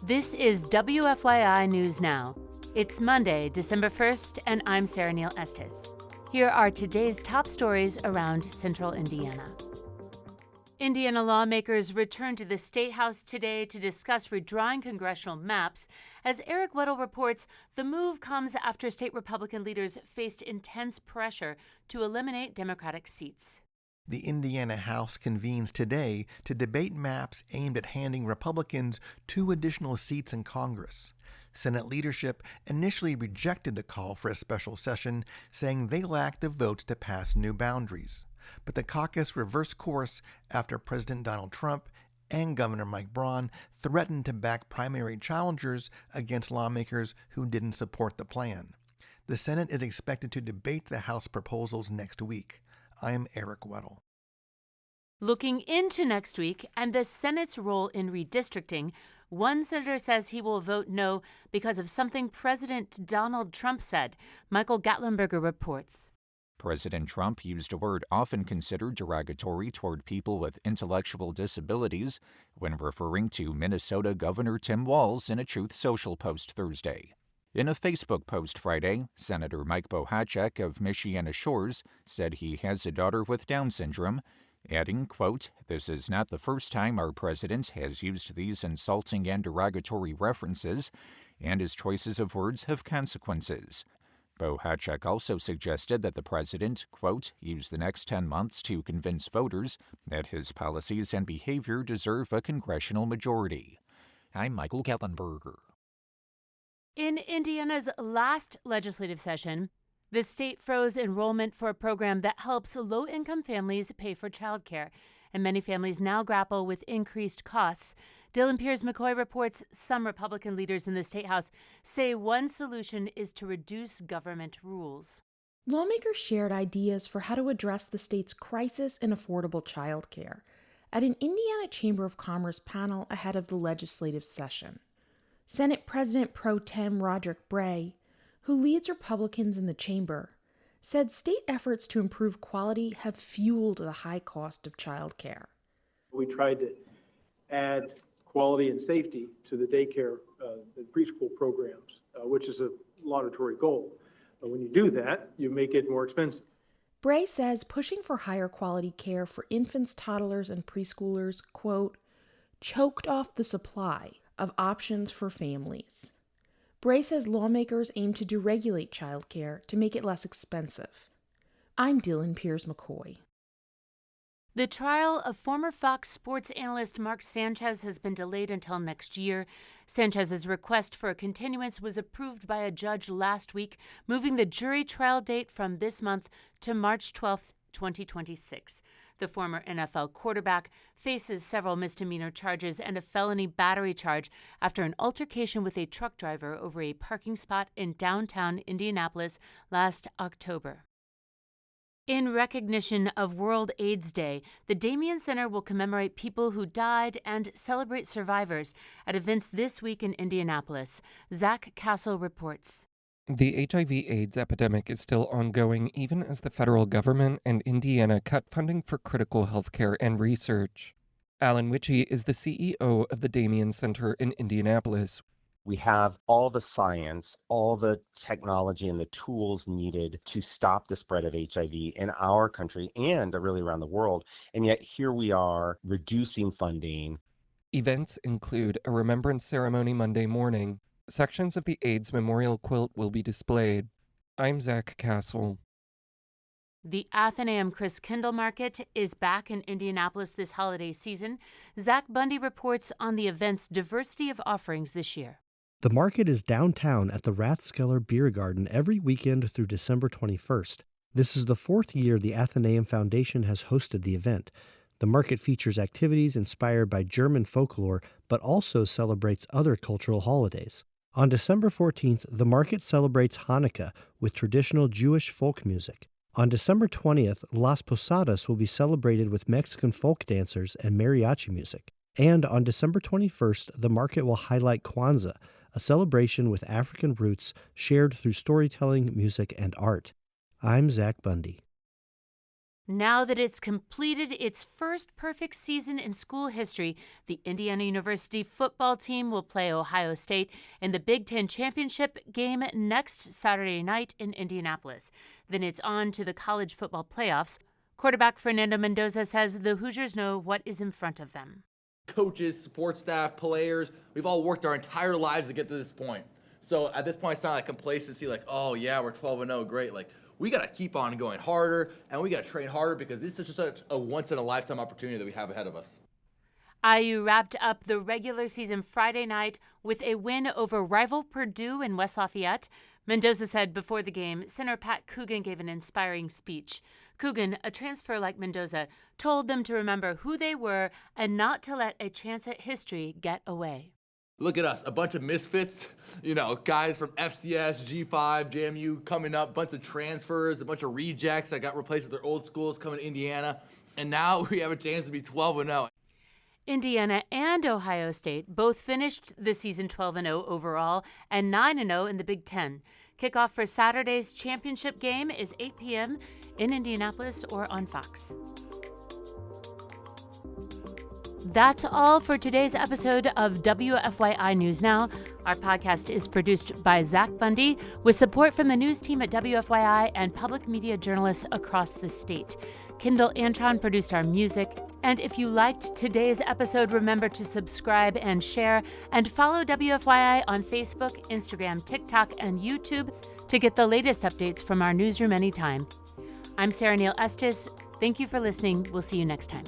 This is WFYI News Now. It's Monday, December 1st, and I'm Sarah Neal Estes. Here are today's top stories around central Indiana. Indiana lawmakers returned to the Statehouse today to discuss redrawing congressional maps. As Eric Weddle reports, the move comes after state Republican leaders faced intense pressure to eliminate Democratic seats. The Indiana House convenes today to debate maps aimed at handing Republicans 2 additional seats in Congress. Senate leadership initially rejected the call for a special session, saying they lacked the votes to pass new boundaries. But the caucus reversed course after President Donald Trump and Governor Mike Braun threatened to back primary challengers against lawmakers who didn't support the plan. The Senate is expected to debate the House proposals next week. I'm Eric Weddle. Looking into next week and the Senate's role in redistricting, one senator says he will vote no because of something President Donald Trump said. Michael Gatlinberger reports. President Trump used a word often considered derogatory toward people with intellectual disabilities when referring to Minnesota Governor Tim Walz in a Truth Social post Thursday. In a Facebook post Friday, Senator Mike Bohacek of Michiana Shores said he has a daughter with Down syndrome, adding, quote, "This is not the first time our president has used these insulting and derogatory references, and his choices of words have consequences." Bohacek also suggested that the president, quote, "use the next 10 months to convince voters that his policies and behavior deserve a congressional majority." I'm Michael Gatlinberger. In Indiana's last legislative session, the state froze enrollment for a program that helps low-income families pay for childcare, and many families now grapple with increased costs. Dylan Piers-McCoy reports some Republican leaders in the State House say one solution is to reduce government rules. Lawmakers shared ideas for how to address the state's crisis in affordable childcare at an Indiana Chamber of Commerce panel ahead of the legislative session. Senate President Pro Tem Roderick Bray, who leads Republicans in the chamber, said state efforts to improve quality have fueled the high cost of childcare. We tried to add quality and safety to the daycare and preschool programs, which is a laudatory goal. But when you do that, you make it more expensive. Bray says pushing for higher quality care for infants, toddlers, and preschoolers, quote, choked off the supply of options for families. Bray says lawmakers aim to deregulate childcare to make it less expensive. I'm Dylan Piers-McCoy. The trial of former Fox Sports analyst Mark Sanchez has been delayed until next year. Sanchez's request for a continuance was approved by a judge last week, moving the jury trial date from this month to March 12, 2026. The former NFL quarterback faces several misdemeanor charges and a felony battery charge after an altercation with a truck driver over a parking spot in downtown Indianapolis last October. In recognition of World AIDS Day, the Damien Center will commemorate people who died and celebrate survivors at events this week in Indianapolis. Zach Castle reports. The HIV/AIDS epidemic is still ongoing even as the federal government and Indiana cut funding for critical health care and research. Alan Witchey is the CEO of the Damien Center in Indianapolis. We have all the science, all the technology and the tools needed to stop the spread of HIV in our country and really around the world. And yet here we are reducing funding. Events include a remembrance ceremony Monday morning. Sections of the AIDS memorial quilt will be displayed. I'm Zach Castle. The Athenaeum Christkindlmarkt is back in Indianapolis this holiday season. Zach Bundy reports on the event's diversity of offerings this year. The market is downtown at the Rathskeller Beer Garden every weekend through December 21st. This is the 4th year the Athenaeum Foundation has hosted the event. The market features activities inspired by German folklore, but also celebrates other cultural holidays. On December 14th, the market celebrates Hanukkah with traditional Jewish folk music. On December 20th, Las Posadas will be celebrated with Mexican folk dancers and mariachi music. And on December 21st, the market will highlight Kwanzaa, a celebration with African roots shared through storytelling, music, and art. I'm Zach Bundy. Now that it's completed its first perfect season in school history, the Indiana University football team will play Ohio State in the Big Ten Championship game next Saturday night in Indianapolis. Then it's on to the college football playoffs. Quarterback Fernando Mendoza says the Hoosiers know what is in front of them. Coaches, support staff, players, we've all worked our entire lives to get to this point. So at this point, it's not like complacency, like, oh yeah, we're 12-0, great. Like, we got to keep on going harder, and we got to train harder because this is just such a once-in-a-lifetime opportunity that we have ahead of us. IU wrapped up the regular season Friday night with a win over rival Purdue in West Lafayette. Mendoza said before the game, center Pat Coogan gave an inspiring speech. Coogan, a transfer like Mendoza, told them to remember who they were and not to let a chance at history get away. Look at us, a bunch of misfits, guys from FCS, G5, JMU coming up, bunch of transfers, a bunch of rejects that got replaced with their old schools coming to Indiana. And now we have a chance to be 12-0. Indiana and Ohio State both finished the season 12-0 overall and 9-0 in the Big Ten. Kickoff for Saturday's championship game is 8 p.m. in Indianapolis or on Fox. That's all for today's episode of WFYI News Now. Our podcast is produced by Zach Bundy with support from the news team at WFYI and public media journalists across the state. Kendall Antron produced our music. And if you liked today's episode, remember to subscribe and share and follow WFYI on Facebook, Instagram, TikTok, and YouTube to get the latest updates from our newsroom anytime. I'm Sarah Neal Estes. Thank you for listening. We'll see you next time.